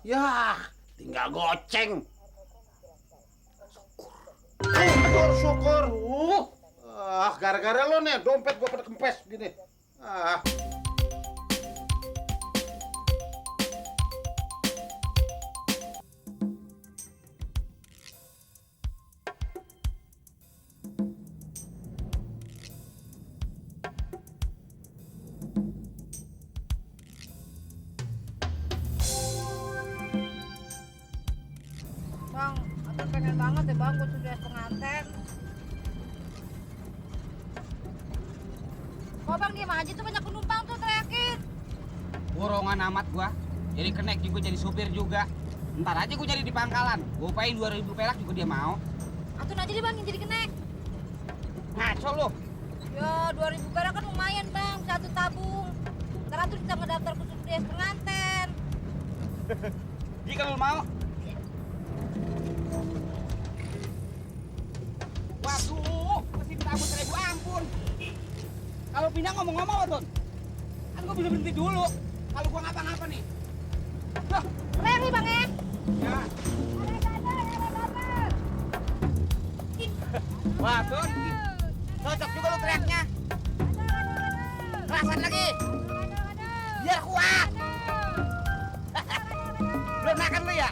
Ya, tinggal goceng. Syukur. Gara-gara lo nih, dompet gua pada kempes gini. Ah. Bang, aku pengen banget deh bang, gue sudah pengantin. Kok bang diem aja tuh, banyak penumpang tuh teriakin. Borongan amat gua. Jadi kenek juga jadi supir juga. Ntar aja gua jadi di pangkalan. Gua upain 2.000 perak juga dia mau. Atun aja deh bang yang jadi kenek. Ngaco lu. Ya 2.000 perak kan lumayan bang, satu tabung. Ntar Atun bisa ngedaftar khusus dia pengantin. Jadi kalau lu mau. Waduh, mesin tabung 1.000 ampun. Kalau pindah ngomong-ngomong apa, Don? Kan gua bisa berhenti dulu. Kalau gua ngapa-ngapa nih. Loh, Keren nih bang ya. ya. Wah, Don. Cocok juga lu teriaknya. Kerasan lagi. Biar kuat. Belum makan lu ya?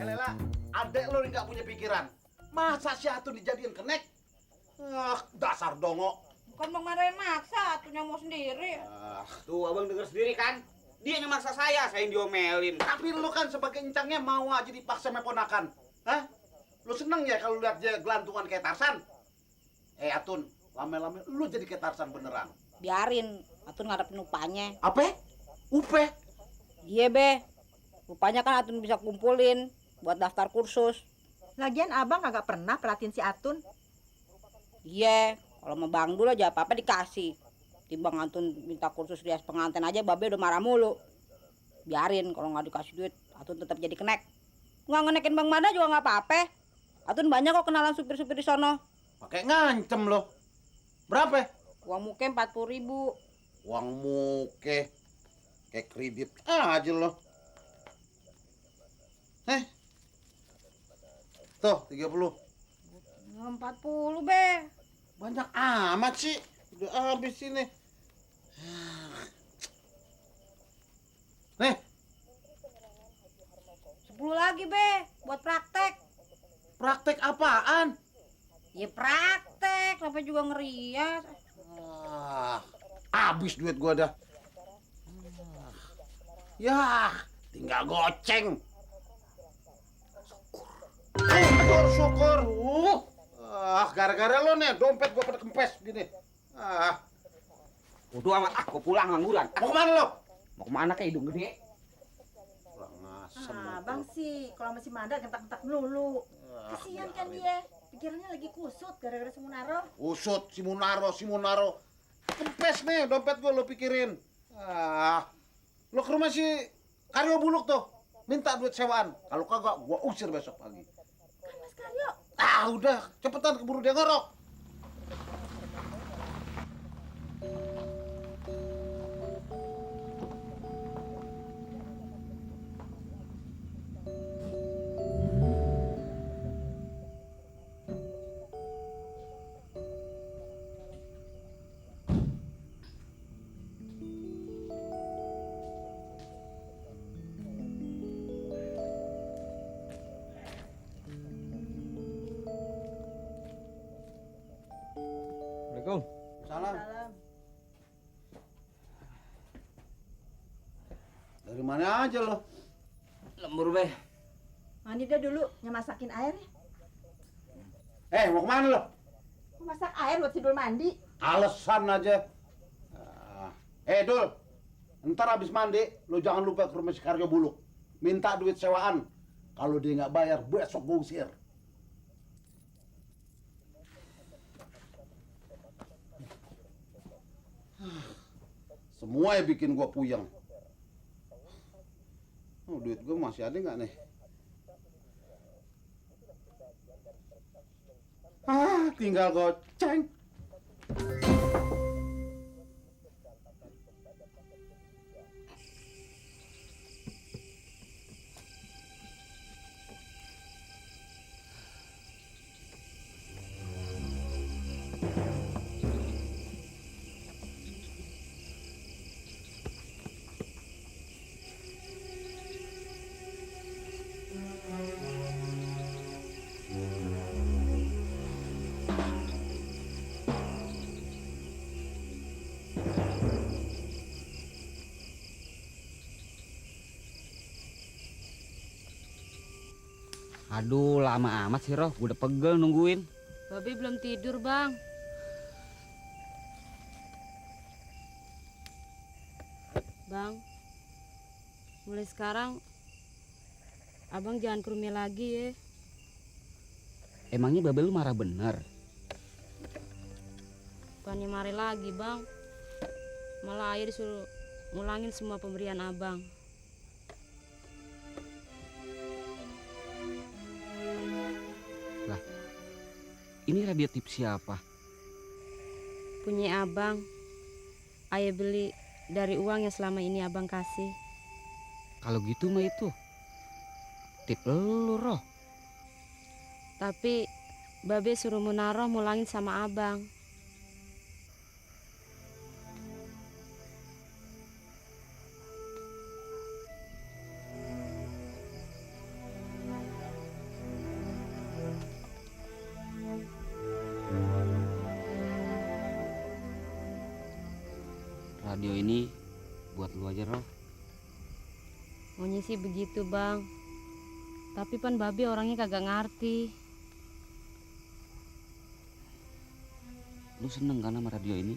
Lela, adek lo nggak punya pikiran. Masa si Atun dijadiin kenek? Dasar dongo. Bukan bang Mara yang maksa, Atun yang mau sendiri. Tuh, abang denger sendiri kan? Dia yang maksa saya yang diomelin. Tapi lu kan sebagai encangnya mau aja dipaksa sama ponakan. Hah? Lu seneng ya kalau lihat dia gelantungan kayak Tarsan? Atun, lama-lama lu jadi kayak Tarsan beneran. Biarin, Atun ngadepin upahnya. Apa? Upe? Iya be, upahnya kan Atun bisa kumpulin buat daftar kursus. Lagian abang kagak pernah perhatiin si Atun. Iya, kalau mau bang dulu aja apa-apa dikasih. Timbang Atun minta kursus rias pengantin aja, babe udah marah mulu. Biarin, kalau nggak dikasih duit, Atun tetap jadi kenek. Nggak ngenekin Bang Mada juga nggak apa-apa. Atun banyak kok kenalan supir-supir di sono. Pakai ngancem lo. Berapa? Uang muke 40.000. Uang muke. Kayak kredit aja lo. Tuh, 30. 40 be. Banyak amat sih. Udah habis ini. Nih, 10 lagi be, buat praktek. praktek apaan? Ya praktek, sampai juga ngerias. Habis duit gua dah. Ya, tinggal goceng. Syukur. Gara-gara lo nih, dompet gua pada kempes gini. Udah amat, aku pulang ngangguran. Mau kemana lo? Mau kemana kayak hidung gede? Pulang ngasem. Abang sih kalau masih mandar gentak-gentak melulu. Kasihan kan dia. Pikirannya lagi kusut gara-gara si Munaro. Usut, si Munaro. Kempes nih dompet gua lo pikirin. Lo ke rumah si Karyo Buluk tuh. Minta duit sewaan. Kalau kagak, gua usir besok pagi. Kan Mas Karyo. Udah, cepetan keburu dia ngorok. Dari mana aja lo? Lembur be. Mandi dah dulu, masakin air ya. Mau kemana lo? Mau masak air buat si Dul mandi. Alasan aja. Dul, ntar habis mandi, lo jangan lupa ke rumah si Karyo Buluk. Minta duit sewaan. Kalau dia nggak bayar, besok gue usir. Semua yang bikin gue puyeng. Oh, duit gue masih ada nggak nih? Tinggal goceng. Aduh, lama amat sih, Roh. Gue udah pegel nungguin. Babe belum tidur, Bang. Bang, mulai sekarang Abang jangan ke rumah lagi ya. Emangnya Babe lu marah bener? Bukannya mari lagi, Bang. Malah ayah disuruh ngulangin semua pemberian Abang. Lah, ini radio tip siapa? Punya Abang. Ayah beli dari uang yang selama ini Abang kasih. Kalau gitu mah itu tip lu, Roh. Tapi Babe suruh Munaroh mulangin sama Abang. Radio ini buat lu aja, Roh. Maunya sih begitu, Bang. Tapi pan Babe orangnya kagak ngerti. Lu seneng kan sama radio ini?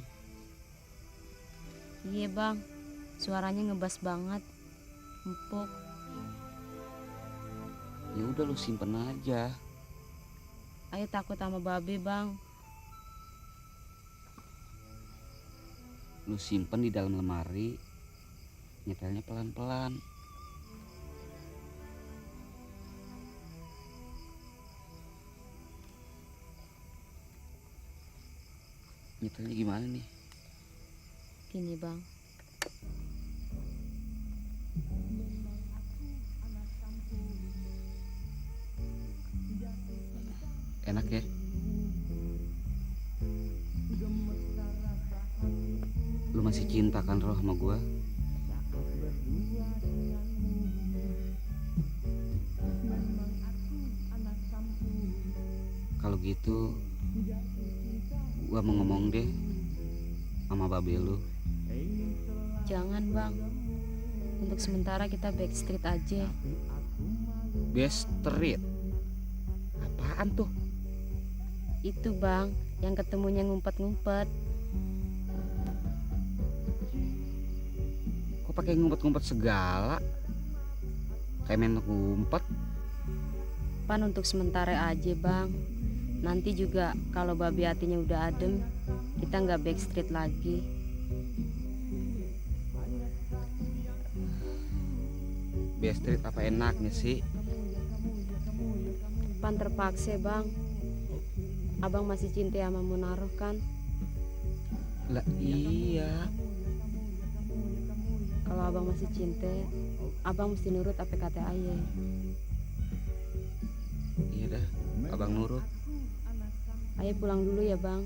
Iya, Bang. Suaranya ngebas banget. Empuk. Ya udah lu simpen aja. Ayah takut sama Babe, Bang. Lu simpen di dalam lemari. Nyetelnya pelan-pelan. Nyetelnya gimana nih? Gini, Bang. Enak ya? Lu masih cinta kan, Roh, sama gua? Kalau gitu gua mau ngomong deh sama Babe lu. Jangan, Bang. Untuk sementara kita backstreet aja. Backstreet? Apaan tuh? Itu, Bang, yang ketemunya ngumpet-ngumpet. Kok pakai ngumpet-ngumpet segala? Kayak main ngumpet. Pan untuk sementara aja, Bang. Nanti juga kalau Babe hatinya udah adem, kita nggak backstreet lagi. Backstreet apa enaknya sih? Pan terpaksa, Bang. Abang masih cinta sama Munaroh kan? Lah iya. Kalau abang masih cinta, abang mesti nurut apa kata ayah. Iya dah, abang nurut. Ayah pulang dulu ya, Bang.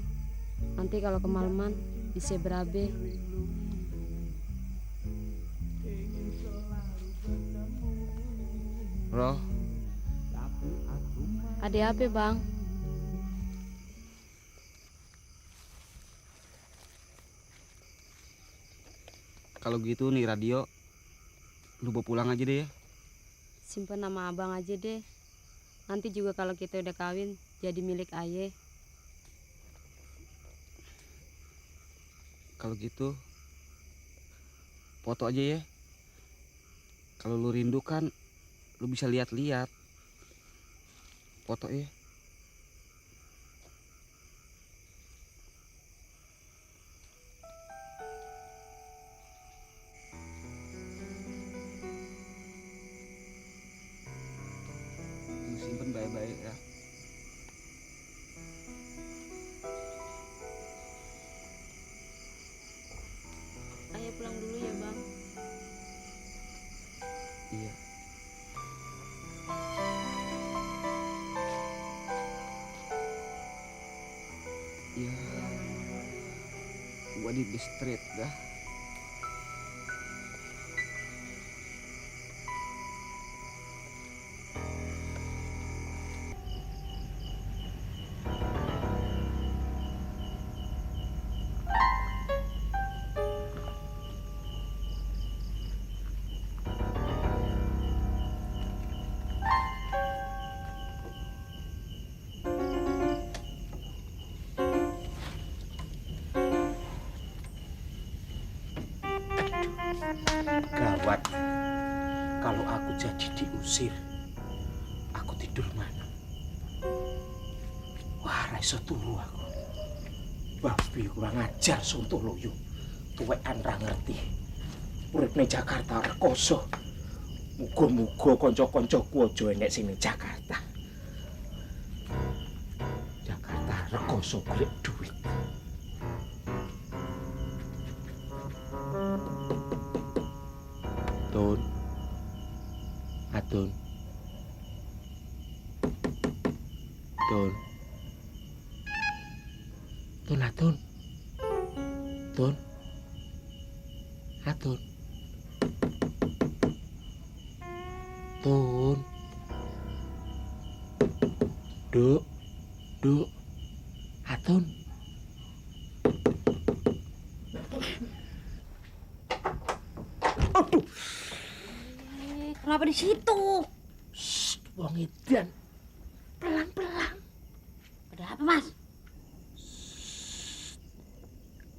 Nanti kalau kemalaman bisa berabe. Roh, Ada apa, Bang? kalau gitu nih radio, Lu bawa pulang aja deh ya. Simpen nama abang aja deh. Nanti juga kalau kita udah kawin jadi milik ayah. Kalau gitu foto aja ya. Kalau lu rindu kan lu bisa lihat-lihat. Foto ya. Lu simpen baik-baik ya. Ayah pulang dulu ya bang. Iya. Ya, gua di bis street dah. Gawat, kalau aku jadi diusir, aku tidur mana? Wah, ra iso turu aku. Babi kurang ajar Sontoloyo. Tuwekan ra ngerti. Urip ning Jakarta rekoso. Muga-muga kanca-kancaku aja enek sing ning Jakarta. Jakarta rekoso golek duit. Tun. Atun. Tun. Tun Atun. Tun. Atun. Tun. Duk. Duk. Atun. Aduh. Kenapa di situ? Wong edan. Pelan-pelan. Ada apa, Mas?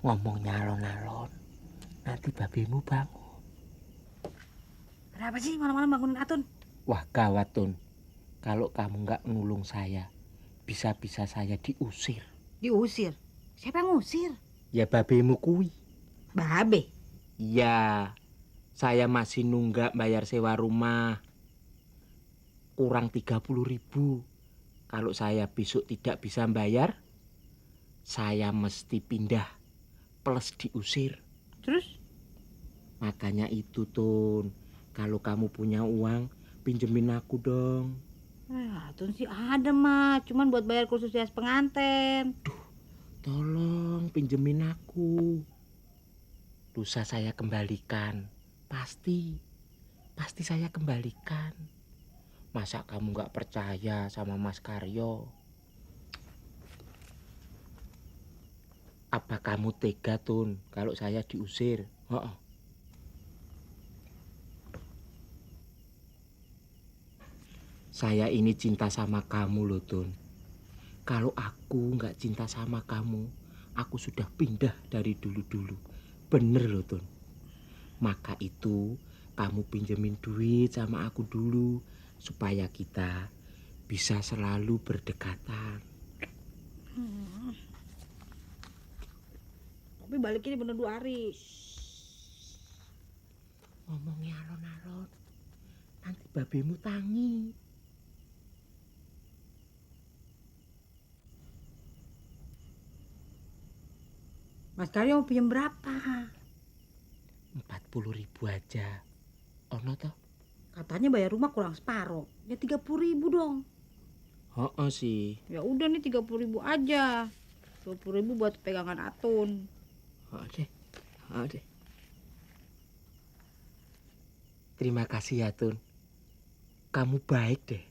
Ngomong nyalon-nyalon. Nanti babimu bangun. Ada apa sih malam-malam bangunin Atun? Wah gawat, Tun. Kalau kamu nggak nulung saya, bisa-bisa saya diusir. Diusir? Siapa yang ngusir? Ya babimu kui. Babe. Ya, saya masih nunggak bayar sewa rumah. Kurang 30.000. Kalau saya besok tidak bisa bayar, saya mesti pindah plus diusir. Terus? Makanya itu, Tun. Kalau kamu punya uang, pinjemin aku dong. Atun sih ada, Mas. Cuman buat bayar kursus hias pengantin. Tolong pinjemin aku. Lusa saya kembalikan. Pasti saya kembalikan. Masa kamu gak percaya sama Mas Karyo? Apa kamu tega, Tun, kalau saya diusir? Heeh. Saya ini cinta sama kamu loh, Tun. Kalau aku nggak cinta sama kamu, aku sudah pindah dari dulu-dulu. Bener loh, Tun. Maka itu kamu pinjemin duit sama aku dulu, supaya kita bisa selalu berdekatan. Tapi balikinnya bener 2 hari. Ngomongnya alon-alon, nanti babimu tangi. Mas Karyo mau pinjam berapa? 40.000 aja. Ono toh? Katanya bayar rumah kurang separuh. Ya 30.000 dong. Heeh sih. Ya udah nih 30.000 aja. 20.000 buat pegangan Atun. Heeh deh. Terima kasih ya, Tun. Kamu baik deh.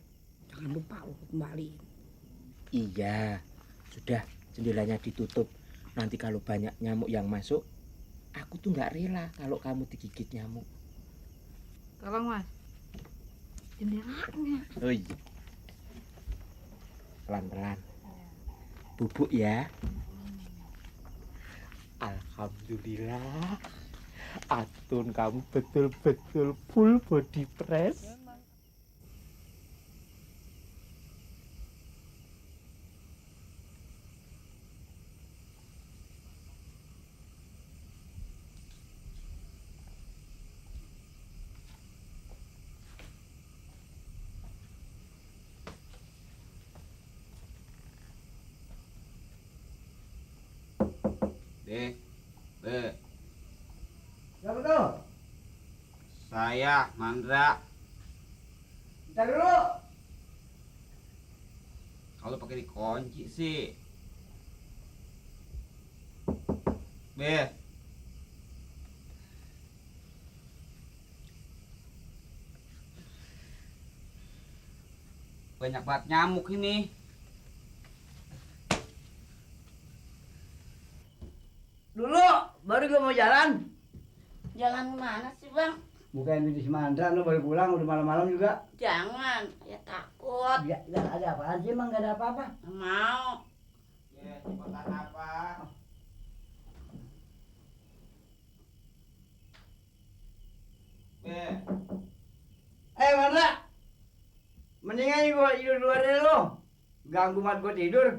Jangan lupa lu kembali. Iya, sudah jendelanya ditutup. Nanti kalau banyak nyamuk yang masuk, aku tuh nggak rela kalau kamu digigit nyamuk. Tolong mas. Jendelanya. Oh iya. Pelan-pelan. Bubuk ya. Alhamdulillah. Atun kamu betul-betul full body press. Be. Siapa tuh? Saya Mandra. Bentar dulu. Kalau pakai dikunci sih. Be. Banyak banget nyamuk ini. Dulu, baru gue mau jalan. Jalan mana sih bang? Bukan di Semandra, lu baru pulang, udah malam-malam juga. Jangan, ya takut. Ya, ada apaan sih, emang gak ada apa-apa. Nggak mau. Ya, cepetan apa? Be. Mandra, mendingan gue tidur luar deh lu. Ganggu mat gue tidur.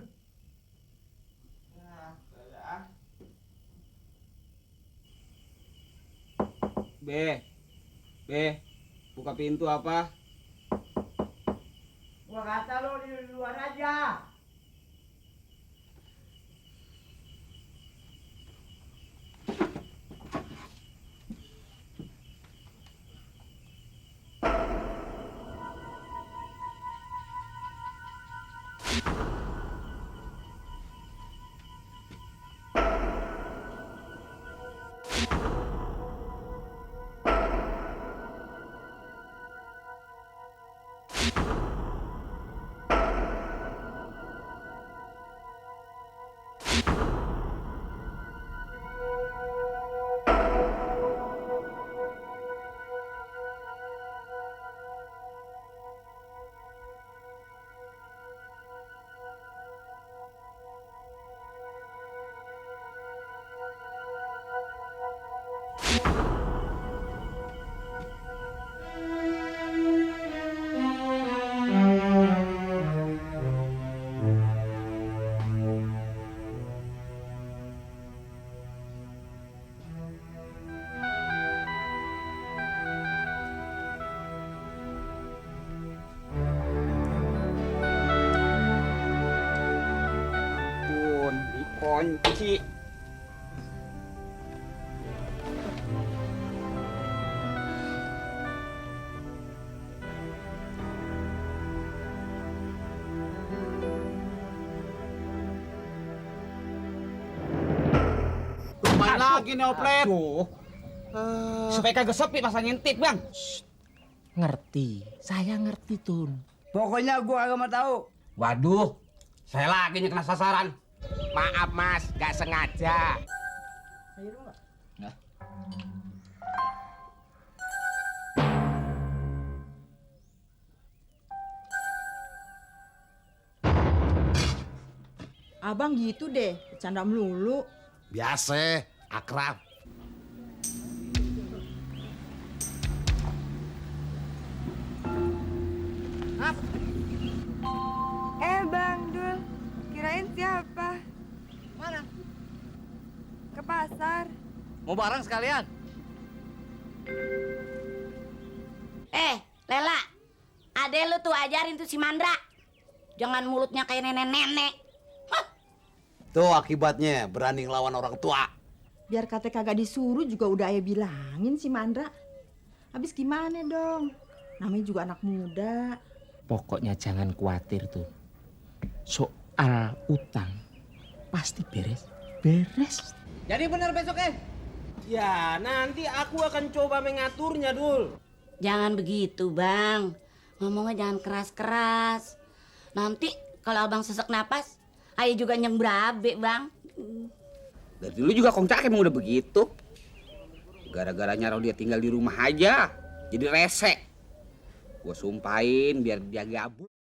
Be, buka pintu apa? Gua kata lu tidur di luar aja. Dikunci. Main lagi nih oplet. Supaya kagak sepi pasang ngintip, Bang. Ngerti. Saya ngerti, Tun. Pokoknya gua kagak mau tahu. Waduh, saya lagi kena sasaran. Maaf, Mas. Gak sengaja. Abang gitu deh, bercanda melulu. Biasa, akrab. Bang Dul, kirain siapa? Mana? Ke pasar. Mau bareng sekalian? Lela, ade lu tuh ajarin tuh si Mandra. Jangan mulutnya kayak nenek-nenek. Tuh akibatnya berani ngelawan orang tua. Biar kata kagak disuruh juga udah ayah bilangin si Mandra. Habis gimana dong? Namanya juga anak muda. Pokoknya jangan khawatir, Tun. Soal utang pasti beres. Jadi benar besoknya? Ya, nanti aku akan coba mengaturnya, Dul. Jangan begitu, Bang. Ngomongnya jangan keras-keras. Nanti kalau abang sesek napas, ayah juga nyeng berabe, Bang. Dari dulu juga Kong Cak emang udah begitu. Gara-gara nyarau dia tinggal di rumah aja, jadi rese. Gue sumpahin biar dia gabung.